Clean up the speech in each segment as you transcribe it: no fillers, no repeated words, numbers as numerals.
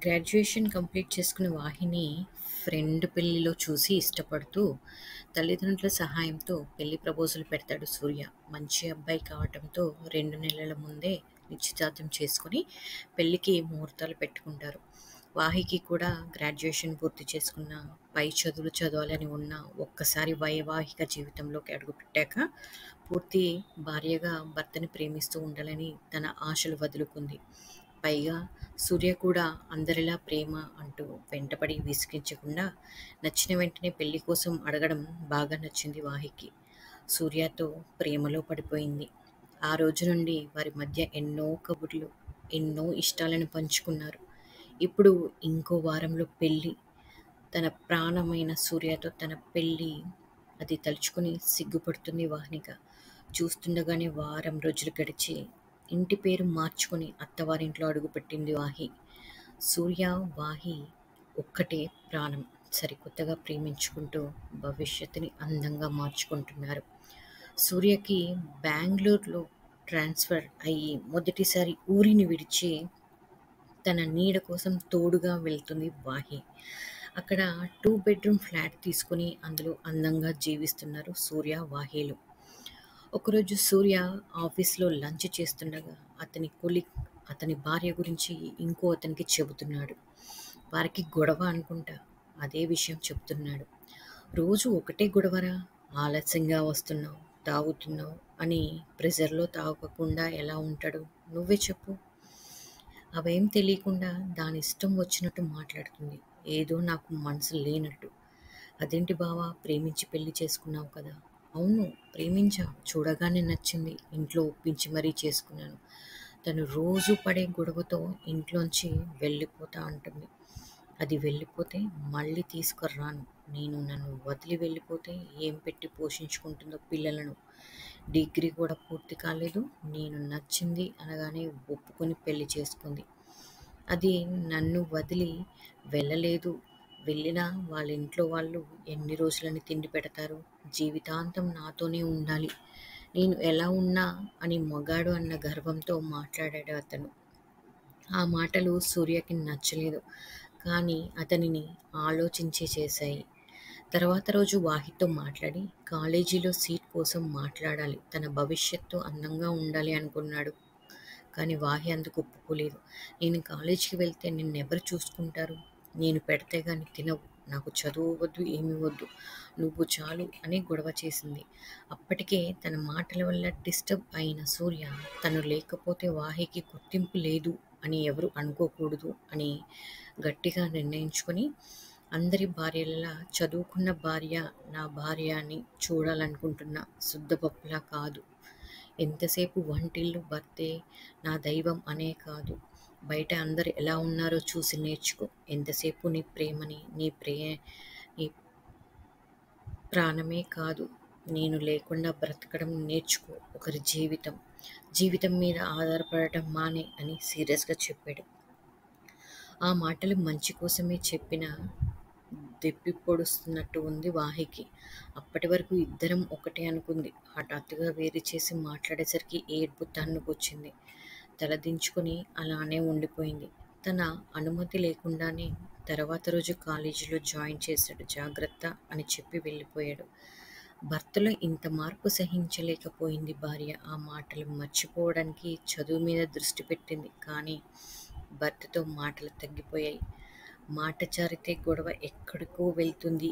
Graduation complete చేసుకున్న వాహిని friend పెళ్లిలో చూసి ఇష్టపడుతూ తల్లిదండ్రుల సహాయంతో పెళ్లి ప్రపోజల్ పెడతాడు సూర్య. మంచి అబ్బాయి కావటంతో 2 నెలల ముందే నిశ్చితార్థం చేసుకొని పెళ్లికి ముహూర్తాలు పెట్టుకుంటారు. వాహికి కూడా గ్రాడ్యుయేషన్ పూర్తి చేసుకున్న పై చదువులు చదవాలని ఉన్న ఒక్కసారి వైవాహిక జీవితంలోకి అడుగుపెట్టాక పూర్తి భార్యగా భర్తని ప్రేమిస్తూ ఉండాలని తన ఆశలు వదులుకుంది. పైగా సూర్య కూడా అందరిలా ప్రేమ అంటూ వెంటపడి విసిగించకుండా నచ్చిన వెంటనే పెళ్లి కోసం అడగడం బాగా నచ్చింది వాహికి. సూర్యతో ప్రేమలో పడిపోయింది. ఆ రోజు నుండి వారి మధ్య ఎన్నో కబుర్లు, ఎన్నో ఇష్టాలను పంచుకున్నారు. ఇప్పుడు ఇంకో వారంలో పెళ్లి. తన ప్రాణమైన సూర్యతో తన పెళ్లి. అది తలుచుకుని సిగ్గుపడుతుంది వాహినిక. చూస్తుండగానే వారం రోజులు గడిచి ఇంటి పేరు మార్చుకుని అత్తవారింట్లో అడుగుపెట్టింది వాహి. సూర్య, వాహి ఒక్కటే ప్రాణం. సరికొత్తగా ప్రేమించుకుంటూ భవిష్యత్తుని అందంగా మార్చుకుంటున్నారు. సూర్యకి బెంగుళూరులో ట్రాన్స్ఫర్ అయ్యి మొదటిసారి ఊరిని విడిచి తన నీడ కోసం తోడుగా వెళ్తుంది వాహి. అక్కడ 2 బెడ్రూమ్ ఫ్లాట్ తీసుకుని అందులో అందంగా జీవిస్తున్నారు సూర్య, వాహిలు. ఒకరోజు సూర్య ఆఫీస్లో లంచ్ చేస్తుండగా అతని కొలీగ్ అతని భార్య గురించి ఇంకో అతనికి చెబుతున్నాడు. వారికి గొడవ అనుకుంటా. అదే విషయం చెబుతున్నాడు. రోజు ఒకటే గొడవరా? ఆలస్యంగా వస్తున్నావు, తాగుతున్నావు అని ప్రెజర్లో తాగకుండా ఎలా ఉంటాడు? నువ్వే చెప్పు. అవేం తెలియకుండా దాని ఇష్టం వచ్చినట్టు మాట్లాడుతుంది. ఏదో నాకు మనసు లేనట్టు. అదేంటి బావా, ప్రేమించి పెళ్లి చేసుకున్నావు కదా? అవును, ప్రేమించా. చూడగానే నచ్చింది. ఇంట్లో ఒప్పించి మరీ చేసుకున్నాను. తను రోజు పడే గొడవతో ఇంట్లోంచి వెళ్ళిపోతా అంటుంది. అది వెళ్ళిపోతే మళ్ళీ తీసుకురాను. నేను నన్ను వదిలి వెళ్ళిపోతే ఏం పెట్టి పోషించుకుంటుందో పిల్లలను. డిగ్రీ కూడా పూర్తి కాలేదు. నేను నచ్చింది అనగానే ఒప్పుకొని పెళ్లి చేసుకుంది. అది నన్ను వదిలి వెళ్ళలేదు. వెళ్ళినా వాళ్ళ ఇంట్లో వాళ్ళు ఎన్ని రోజులని తిండి పెడతారు? జీవితాంతం నాతోనే ఉండాలి. నేను ఎలా ఉన్నా అని మగాడు అన్న గర్వంతో మాట్లాడాడు అతను. ఆ మాటలు సూర్యకి నచ్చలేదు. కానీ అతనిని ఆలోచించే చేశాయి. తర్వాత రోజు వాహితో మాట్లాడి కాలేజీలో సీట్ కోసం మాట్లాడాలి. తన భవిష్యత్తు అందంగా ఉండాలి అనుకున్నాడు. కానీ వాహి అందుకు ఒప్పుకోలేదు. నేను కాలేజీకి వెళ్తే నిన్నెవరు చూసుకుంటారు? నేను పెడితే గాని తినవు. నాకు చదువు వద్దు, ఏమీ వద్దు. నువ్వు చాలు అని గొడవ చేసింది. అప్పటికే తన మాటల వల్ల డిస్టర్బ్ అయిన సూర్య తను లేకపోతే వాహికి గుర్తింపు లేదు అని ఎవరు అనుకోకూడదు అని గట్టిగా నిర్ణయించుకొని అందరి భార్యలలా చదువుకున్న భార్య నా భార్య అని చూడాలనుకుంటున్నా, శుద్ధపప్పులా కాదు. ఎంతసేపు వంటిల్లు భర్తే నా దైవం అనే కాదు, బయట అందరు ఎలా ఉన్నారో చూసి నేర్చుకో. ఎంతసేపు నీ ప్రేమని, నీ ప్రాణమే కాదు, నేను లేకుండా బ్రతకడం నేర్చుకో. ఒకరి జీవితం మీద ఆధారపడటం మానే అని సీరియస్గా చెప్పాడు. ఆ మాటలు మంచి కోసమే చెప్పినా దెప్పి పొడుస్తున్నట్టు ఉంది వాహికి. అప్పటి వరకు ఇద్దరం ఒకటే అనుకుంది. హఠాత్తుగా వేరు చేసి మాట్లాడేసరికి ఏడుపు తన్నుకొచ్చింది. తలదించుకొని అలానే ఉండిపోయింది. తన అనుమతి లేకుండానే తర్వాత రోజు కాలేజీలో జాయిన్ చేశాడు. జాగ్రత్త అని చెప్పి వెళ్ళిపోయాడు. భర్తలో ఇంత మార్పు సహించలేకపోయింది భార్య. ఆ మాటలు మర్చిపోవడానికి చదువు మీద దృష్టి పెట్టింది. కానీ భర్తతో మాటలు తగ్గిపోయాయి. మాట జారితే గొడవ ఎక్కడికో వెళ్తుంది.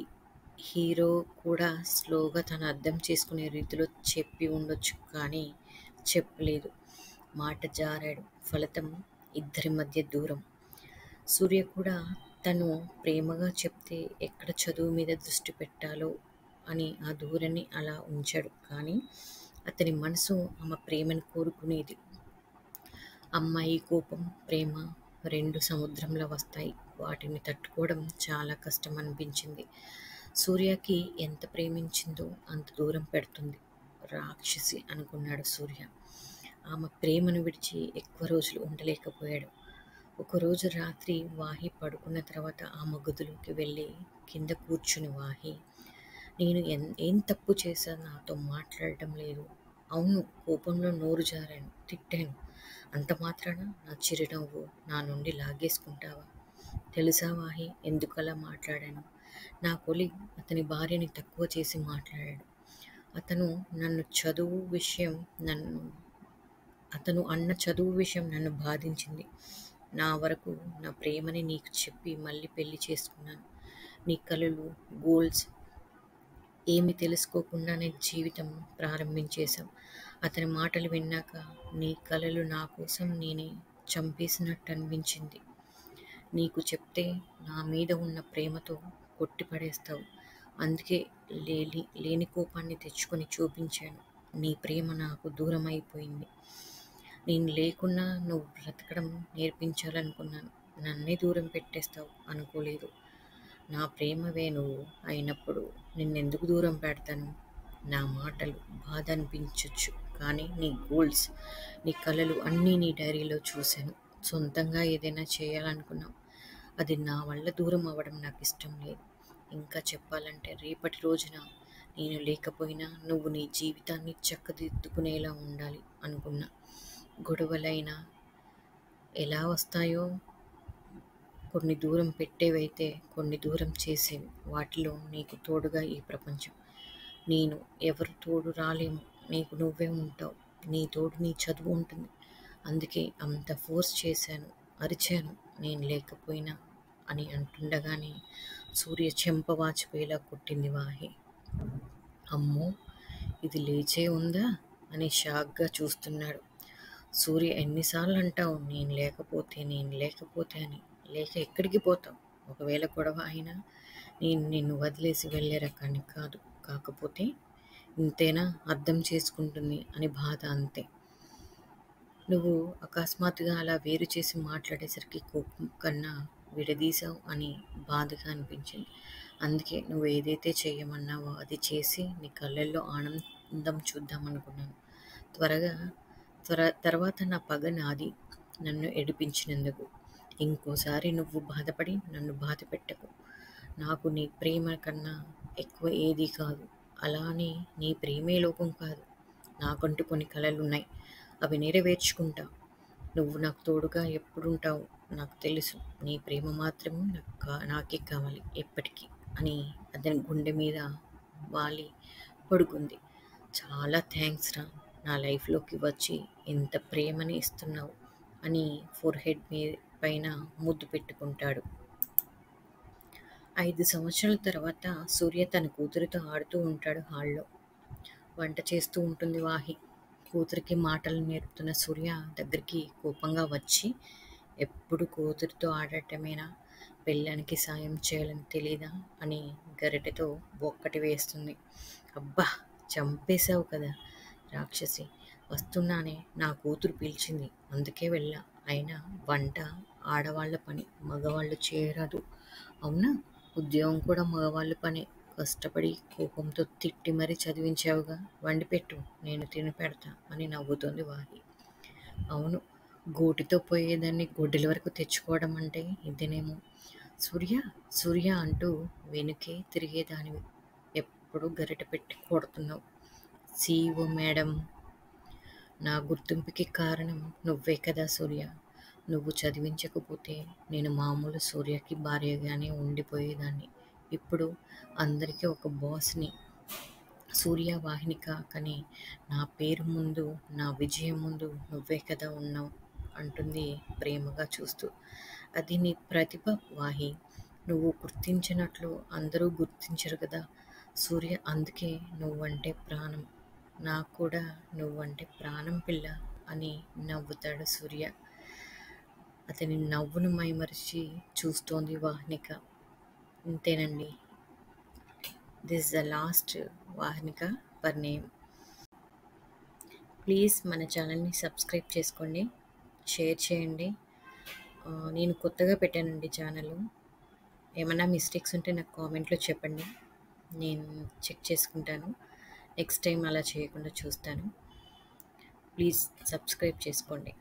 హీరో కూడా స్లోగా తను అర్థం చేసుకునే రీతిలో చెప్పి ఉండొచ్చు, కానీ చెప్పలేదు. మాట జారాడు. ఫలితం ఇద్దరి మధ్య దూరం. సూర్య కూడా తను ప్రేమగా చెప్తే ఎక్కడ చదువు మీద దృష్టి పెట్టాలో అని ఆ దూరాన్ని అలా ఉంచాడు. కానీ అతని మనసు ఆమె ప్రేమను కోరుకునేది. అమ్మాయి కోపం, ప్రేమ రెండు సముద్రంలా వస్తాయి. వాటిని తట్టుకోవడం చాలా కష్టం అనిపించింది. సూర్యకి ఎంత ప్రేమించిందో అంత దూరం పెడుతుంది. రాక్షసి అనుకున్నాడు సూర్య. ఆమె ప్రేమను విడిచి ఎక్కువ రోజులు ఉండలేకపోయాడు. ఒకరోజు రాత్రి వాహి పడుకున్న తర్వాత ఆమె గదిలోకి వెళ్ళి కింద కూర్చుని వాహి, నేను ఏం తప్పు చేశాను? నాతో మాట్లాడటం లేదు. అవును, కోపంలో నోరు జారాను, తిట్టాను. అంత మాత్రాన నా చిరునవ్వు నా నుండి లాగేసుకుంటావా? తెలుసా వాహి ఎందుకలా మాట్లాడాను? నా కొలీగ్ అతని భార్యని తక్కువ చేసి మాట్లాడాడు. అతను నన్ను చదువు విషయం నన్ను అతను అన్న చదువు విషయం నన్ను బాధించింది. నా వరకు నా ప్రేమని నీకు చెప్పి మళ్ళీ పెళ్లి చేసుకున్నాను. నీ కలలు, గోల్స్ ఏమి తెలుసుకోకుండానే జీవితం ప్రారంభించేశాం. అతని మాటలు విన్నాక నీ కలలు నా కోసం నేనే చంపేసినట్టు అనిపించింది. నీకు చెప్తే నా మీద ఉన్న ప్రేమతో కొట్టిపడేస్తావు. అందుకే లేని కోపాన్ని తెచ్చుకొని చూపించాను. నీ ప్రేమ నాకు దూరం అయిపోయింది. నేను లేకున్నా నువ్వు బ్రతకడం నేర్పించాలనుకున్నాను. నన్నే దూరం పెట్టేస్తావు అనుకోలేదు. నా ప్రేమవే నువ్వు అయినప్పుడు నిన్నెందుకు దూరం పెడతాను? నా మాటలు బాధ అనిపించొచ్చు, కానీ నీ గోల్స్, నీ కలలు అన్నీ నీ డైరీలో చూశాను. సొంతంగా ఏదైనా చేయాలనుకున్నావు. అది నా వల్ల దూరం అవ్వడం నాకు ఇష్టం లేదు. ఇంకా చెప్పాలంటే రేపటి రోజున నేను లేకపోయినా నువ్వు నీ జీవితాన్ని చక్కదిద్దుకునేలా ఉండాలి అనుకున్నా. గొడవలైనా ఎలా వస్తాయో, కొన్ని దూరం పెట్టేవైతే కొన్ని దూరం చేసేవి. వాటిలో నీకు తోడుగా ఈ ప్రపంచం. నేను ఎవరు తోడు రాలేము. నీకు నువ్వే ఉంటావు. నీ తోడు నీ చదువు ఉంటుంది. అందుకే అంత ఫోర్స్ చేశాను, అరిచాను నేను లేకపోయినా అని అంటుండగానే సూర్య చెంప వాచిపోయేలా కొట్టింది వాహి. అమ్మో, ఇది లేచే ఉందా అని షాక్గా చూస్తున్నాడు. సూర్య, ఎన్నిసార్లు అంటావు నేను లేకపోతే అని? లేక ఎక్కడికి పోతావు? ఒకవేళ గొడవ అయినా నేను నిన్ను వదిలేసి వెళ్ళే రకాన్ని కాదు. కాకపోతే ఇంతేనా అర్థం చేసుకుంటుంది అని బాధ, అంతే. నువ్వు అకస్మాత్తుగా అలా వేరు చేసి మాట్లాడేసరికి కోపం కన్నా విడదీశావు అని బాధగా అనిపించింది. అందుకే నువ్వు ఏదైతే చెయ్యమన్నావో అది చేసి నీ కళ్ళల్లో ఆనందం చూద్దామనుకున్నాను. తర్వాత నా పగ నాది, నన్ను ఏడిపించినందుకు. ఇంకోసారి నువ్వు బాధపడి నన్ను బాధ పెట్టకు. నాకు నీ ప్రేమ కన్నా ఎక్కువ ఏదీ కాదు. అలా అని నీ ప్రేమే లోకం కాదు. నాకంటూ కొన్ని కలలున్నాయి. అవి నెరవేర్చుకుంటా. నువ్వు నాకు తోడుగా ఎప్పుడుంటావో నాకు తెలుసు. నీ ప్రేమ మాత్రం నాకే కావాలి ఎప్పటికీ అని అతని గుండె మీద వాలి పడుకుంది. చాలా థ్యాంక్స్ రా, నా లైఫ్లోకి వచ్చి ఇంత ప్రేమని ఇస్తున్నావు అని ఫోర్హెడ్ పైన ముద్దు పెట్టుకుంటాడు. 5 సంవత్సరాల తర్వాత సూర్య తన కూతురితో ఆడుతూ ఉంటాడు హాల్లో. వంట చేస్తూ ఉంటుంది వాహి. కూతురికి మాటలు నేర్పుతున్న సూర్య దగ్గరికి కోపంగా వచ్చి, ఎప్పుడు కూతురితో ఆడటమేనా, పెళ్ళానికి సాయం చేయాలని తెలీదా అని గరిటెతో ఒక్కటి వేస్తుంది. అబ్బా, చంపేశావు కదా రాక్షసి. వస్తున్నానే, నా కూతురు పిలిచింది అందుకే వెళ్ళా. అయినా వంట ఆడవాళ్ళ పని, మగవాళ్ళు చేయరాదు. అవునా? ఉద్యోగం కూడా మగవాళ్ళ పనే. కష్టపడి కోపంతో తిట్టి మరీ చదివించావుగా, వండిపెట్టు, నేను తిని పెడతా అని నవ్వుతోంది వాహి. అవును, గోటితో పోయేదాన్ని గొడ్డలి వరకు తెచ్చుకోవడం అంటే ఇదేనేమో. సూర్య సూర్య అంటూ వెనుకే తిరిగేదానివి. ఎప్పుడు గరిట పెట్టి కొడుతున్నావు. CEO మేడం, నా గుర్తింపుకి కారణం నువ్వే కదా సూర్య. నువ్వు చదివించకపోతే నేను మామూలు సూర్యకి భార్యగానే ఉండిపోయేదాన్ని. ఇప్పుడు అందరికీ ఒక బాస్ని. సూర్య వాహినిక, కానీ నా పేరు ముందు, నా విజయం ముందు నువ్వే కదా ఉన్నావు అంటుంది ప్రేమగా చూస్తూ. అది నీ ప్రతిభ వాహి. నువ్వు గుర్తించినట్లు అందరూ గుర్తించరు కదా సూర్య. అందుకే నువ్వంటే ప్రాణం. నాకు కూడా నువ్వంటే ప్రాణం పిల్ల అని నవ్వుతాడు సూర్య. అతని నవ్వును మైమరిచి చూస్తోంది వాహ్నిక. ఇంతేనండి. This the last Vahnika per name. Please మన ఛానల్ని సబ్స్క్రైబ్ చేసుకోండి, షేర్ చేయండి. నేను కొత్తగా పెట్టానండి ఛానల్. ఏమైనా మిస్టేక్స్ ఉంటే నాకు కామెంట్లో చెప్పండి, నేను చెక్ చేసుకుంటాను. నెక్స్ట్ టైం అలా చేయకుండా చూస్తాను. ప్లీజ్ సబ్స్క్రైబ్ చేసుకోండి.